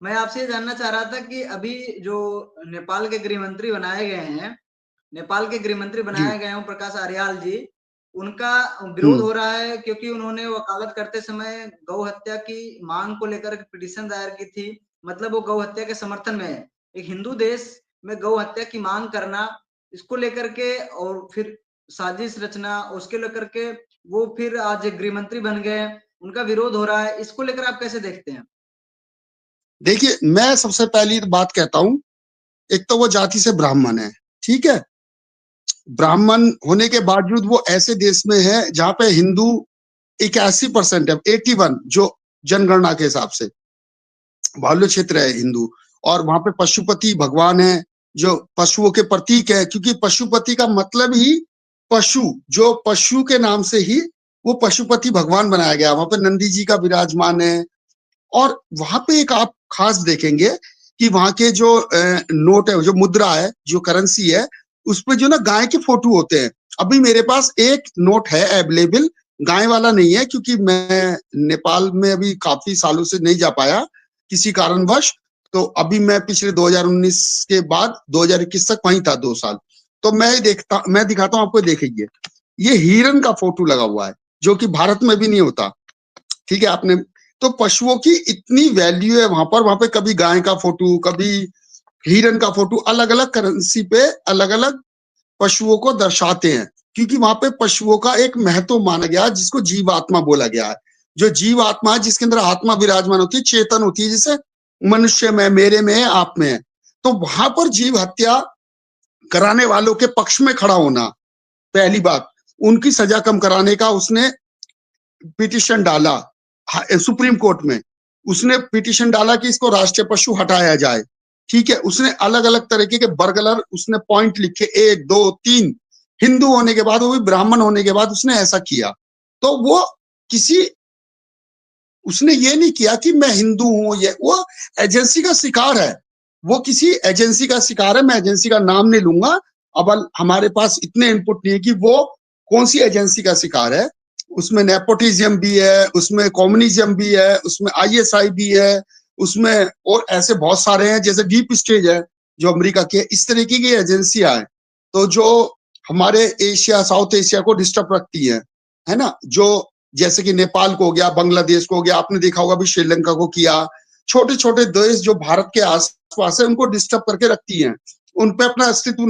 मैं आपसे ये जानना चाह रहा था कि अभी जो नेपाल के गृह मंत्री बनाए गए हैं, नेपाल के गृह मंत्री जी। बनाए गए हैं ओम प्रकाश आर्याल जी, उनका विरोध हम्म। हो रहा है क्योंकि उन्होंने वकालत करते समय गौ हत्या की मांग को लेकर पिटीशन दायर की थी। मतलब वो गौ हत्या के समर्थन में है। एक हिंदू देश में गौ हत्या की मांग करना, इसको लेकर के और फिर साजिश रचना, उसके लेकर के वो फिर आज गृह मंत्री बन गए, उनका विरोध हो रहा है। इसको लेकर आप कैसे देखते हैं? देखिए, मैं सबसे पहली बात कहता हूं, एक तो वो जाति से ब्राह्मण है, ठीक है। जी, ब्राह्मण होने के बावजूद वो ऐसे देश में है जहां पे हिंदू 81% है, 81 जो जनगणना के हिसाब से बाहुल्य क्षेत्र है हिंदू। और वहां पे पशुपति भगवान है जो पशुओं के प्रतीक है, क्योंकि पशुपति का मतलब ही पशु, जो पशु के नाम से ही वो पशुपति भगवान बनाया गया। वहां पे नंदी जी का विराजमान है। और वहां पे एक आप खास देखेंगे कि वहां के जो नोट है, जो मुद्रा है, जो करेंसी है, उस पे जो ना गाय के फोटो होते हैं। अभी मेरे पास एक नोट है अवेलेबल, गाय वाला नहीं है, क्योंकि मैं नेपाल में अभी काफी सालों से नहीं जा पाया किसी कारणवश। तो अभी मैं पिछले 2019 के बाद 2021 तक वहीं था 2 साल। तो मैं दिखाता हूँ आपको, देखिए ये हिरन का फोटो लगा हुआ है, जो कि भारत में भी नहीं होता, ठीक है आपने। तो पशुओं की इतनी वैल्यू है वहां पे कभी गाय का फोटो, कभी हिरन का फोटो, अलग अलग करेंसी पे अलग अलग पशुओं को दर्शाते हैं, क्योंकि वहां पे पशुओं का एक महत्व माना गया, जिसको जीवात्मा बोला गया है। जो जीवात्मा है, जिसके अंदर आत्मा विराजमान होती है, चेतन होती है, जैसे मनुष्य में, मेरे में है, आप में है। तो वहां पर जीव हत्या कराने वालों के पक्ष में खड़ा होना, पहली बात। उनकी सजा कम कराने का उसने पिटिशन डाला सुप्रीम कोर्ट में। उसने पिटिशन डाला कि इसको राष्ट्रीय पशु हटाया जाए, ठीक है। उसने अलग अलग तरीके के बर्गलर उसने पॉइंट लिखे, 1 2 3। हिंदू होने के बाद, वो भी ब्राह्मण होने के बाद उसने ऐसा किया। तो वो किसी, उसने ये नहीं किया कि मैं हिंदू हूं, ये वो एजेंसी का शिकार है। वो किसी एजेंसी का शिकार है। मैं एजेंसी का नाम नहीं लूंगा, अब हमारे पास इतने इनपुट नहीं है कि वो कौन सी एजेंसी का शिकार है। उसमें नेपोटिज्म भी है, उसमें कम्युनिज्म भी है, उसमें आईएसआई भी है, उसमें और ऐसे बहुत सारे हैं, जैसे डीप स्टेट है जो अमेरिका की है। इस तरीके की एजेंसियां हैं, तो जो हमारे एशिया, साउथ एशिया को डिस्टर्ब रखती है ना। जो जैसे कि नेपाल को हो गया, बांग्लादेश को हो गया, आपने देखा होगा अभी श्रीलंका को किया। छोटे छोटे देश जो भारत के आसपास है, उनको डिस्टर्ब करके रखती हैं, उन पे अपना अस्तित्व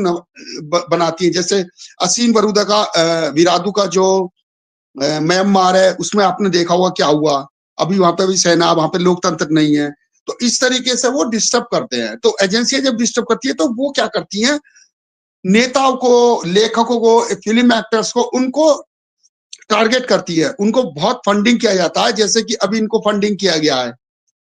बनाती है। जैसे असीम बरूदा का विरादू का जो म्यांमार है, उसमें आपने देखा होगा क्या हुआ। अभी वहां पे भी सेना, वहां पे लोकतंत्र नहीं है। तो इस तरीके से वो डिस्टर्ब करते हैं। तो एजेंसियां जब डिस्टर्ब करती है, तो वो क्या करती हैं, नेताओं को, लेखकों को, फिल्म एक्टर्स को, उनको टारगेट करती है। उनको बहुत फंडिंग किया जाता है, जैसे कि अभी इनको फंडिंग किया गया है,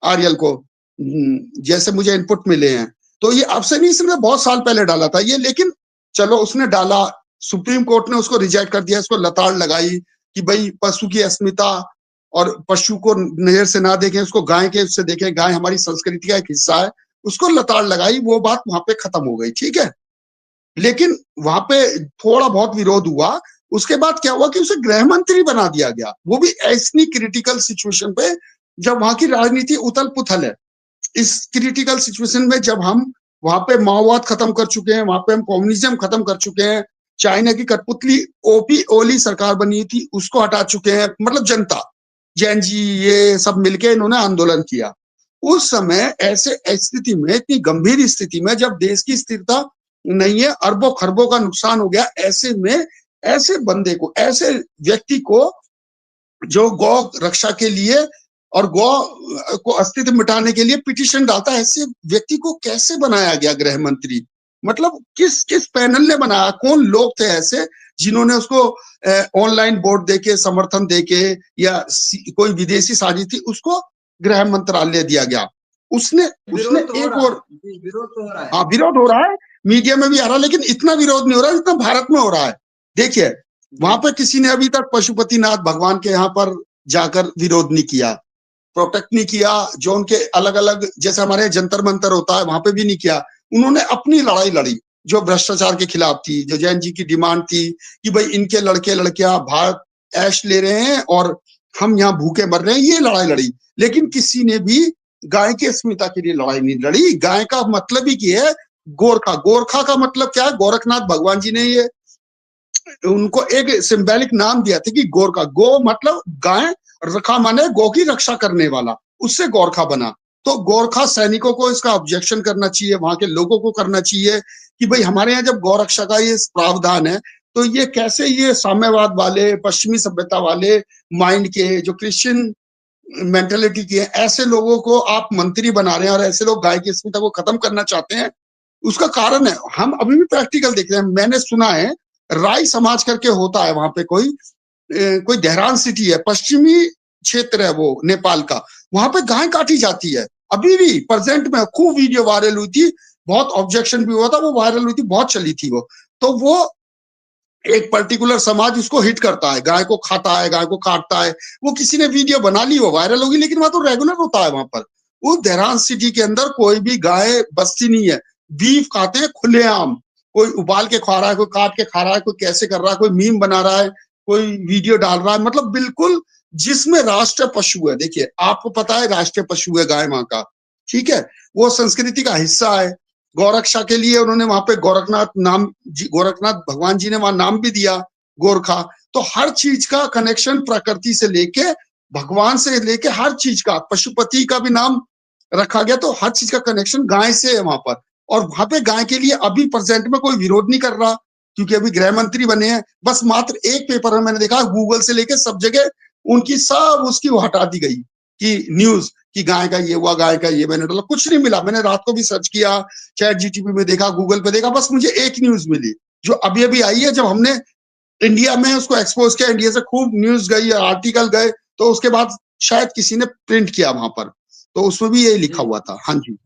आर्यल को, जैसे मुझे इनपुट मिले हैं। तो ये अब से नहीं, इसने बहुत साल पहले डाला था ये, लेकिन चलो उसने डाला, सुप्रीम कोर्ट ने उसको रिजेक्ट कर दिया, उसको लताड़ लगाई कि भाई पशु की अस्मिता, और पशु को नजर से ना देखें, उसको गाय के उससे देखें, गाय हमारी संस्कृति का एक हिस्सा है। उसको लताड़ लगाई, वो बात वहां पे खत्म हो गई, ठीक है। लेकिन वहां पे थोड़ा बहुत विरोध हुआ। उसके बाद क्या हुआ कि उसे गृह मंत्री बना दिया गया, वो भी ऐसी क्रिटिकल सिचुएशन पे जब वहां की राजनीति उथल पुथल है। इस क्रिटिकल सिचुएशन में जब हम वहां पे माओवाद खत्म कर चुके हैं, वहां पे हम कम्युनिज्म खत्म कर चुके हैं, चाइना की कठपुतली ओपी ओली सरकार बनी थी उसको हटा चुके हैं, मतलब जनता, जैन जी, ये सब मिलके इन्होंने आंदोलन किया। उस समय ऐसे स्थिति में, इतनी गंभीर स्थिति में, जब देश की स्थिरता नहीं है, अरबों खरबों का नुकसान हो गया, ऐसे में ऐसे बंदे को, ऐसे व्यक्ति को, जो गौ रक्षा के लिए और गौ को अस्तित्व मिटाने के लिए पिटीशन डालता है, ऐसे व्यक्ति को कैसे बनाया गया गृह मंत्री? मतलब किस किस पैनल ने बनाया? कौन लोग थे ऐसे जिन्होंने उसको ऑनलाइन वोट देके, समर्थन देके, या कोई विदेशी साजिश थी, उसको गृह मंत्रालय दिया गया। उसने उसने विरोध तो हो एक रहा और, है जी, विरोध तो हो रहा है। हाँ विरोध हो रहा है, मीडिया में भी आ रहा है, लेकिन इतना विरोध नहीं हो रहा जितना भारत में हो रहा है। देखिए, जी, वहां पर किसी ने अभी तक पशुपतिनाथ भगवान के यहाँ पर जाकर विरोध नहीं किया, प्रोटेक्ट नहीं किया। जो उनके अलग अलग, जैसे हमारे जंतर मंतर होता है, वहां पे भी नहीं किया। उन्होंने अपनी लड़ाई लड़ी, जो भ्रष्टाचार के खिलाफ थी, जो जैन जी की डिमांड थी कि भाई इनके लड़के लड़कियां भारत ऐश ले रहे हैं और हम यहाँ भूखे मर रहे हैं, ये लड़ाई लड़ी। लेकिन किसी ने भी गाय की अस्मिता के लिए लड़ाई नहीं लड़ी। गाय का मतलब ही क्या है, गोरखा। गोरखा का मतलब क्या है, गोरखनाथ भगवान जी ने ये उनको एक सिंबॉलिक नाम दिया था कि गोरखा। गो मतलब गाय, रखा माने गौ की रक्षा करने वाला, उससे गोरखा बना। तो गोरखा सैनिकों को इसका ऑब्जेक्शन करना चाहिए, वहां के लोगों को करना चाहिए कि भाई हमारे यहाँ जब गौ रक्षा का ये प्रावधान है, तो ये कैसे ये साम्यवाद वाले, पश्चिमी सभ्यता वाले माइंड के, जो क्रिश्चियन मेंटेलिटी के, ऐसे लोगों को आप मंत्री बना रहे हैं, और ऐसे लोग गाय की अस्मिता को खत्म करना चाहते हैं। उसका कारण है, हम अभी भी प्रैक्टिकल देख रहे हैं। मैंने सुना है राय समाज करके होता है वहां पे, कोई देहरान सिटी है, पश्चिमी क्षेत्र है वो नेपाल का, वहां पे गाय काटी जाती है अभी भी प्रेजेंट में। खूब वीडियो वायरल हुई थी, बहुत ऑब्जेक्शन भी हुआ था, वो वायरल हुई थी, बहुत चली थी वो। तो वो एक पर्टिकुलर समाज उसको हिट करता है, गाय को खाता है, गाय को काटता है। वो किसी ने वीडियो बना ली, वो वायरल होगी, लेकिन वहां तो रेगुलर होता है वहां पर। वो देहरान सिटी के अंदर कोई भी गाय बस्ती नहीं है, बीफ खाते हैं खुलेआम। कोई उबाल के खा रहा है, कोई काट के खा रहा है, कोई कैसे कर रहा है, कोई मीम बना रहा है, कोई वीडियो डाल रहा है, मतलब बिल्कुल जिसमें राष्ट्रीय पशु है। देखिए आपको पता है राष्ट्रीय पशु है गाय वहां का, ठीक है, वो संस्कृति का हिस्सा है। गौरक्षा के लिए उन्होंने वहां पे गोरखनाथ नाम, गोरखनाथ भगवान जी ने वहां नाम भी दिया गोरखा। तो हर चीज का कनेक्शन प्रकृति से लेके, भगवान से लेके, हर चीज का, पशुपति का भी नाम रखा गया। तो हर चीज का कनेक्शन गाय से है वहां पर। और वहां पे गाय के लिए अभी प्रेजेंट में कोई विरोध नहीं कर रहा, क्योंकि अभी गृह मंत्री बने हैं। बस मात्र एक पेपर में मैंने देखा, गूगल से लेके सब जगह उनकी सब उसकी वो हटा दी गई कि न्यूज, कि गाय का ये हुआ, गाय का ये, मैंने डाला, कुछ नहीं मिला। मैंने रात को भी सर्च किया, चैट जीटीपी में देखा, गूगल पे देखा, बस मुझे एक न्यूज मिली जो अभी अभी आई है। जब हमने इंडिया में उसको एक्सपोज किया, इंडिया से खूब न्यूज गई, आर्टिकल गए, तो उसके बाद शायद किसी ने प्रिंट किया वहां पर, तो उसमें भी यही लिखा हुआ था। हाँ जी।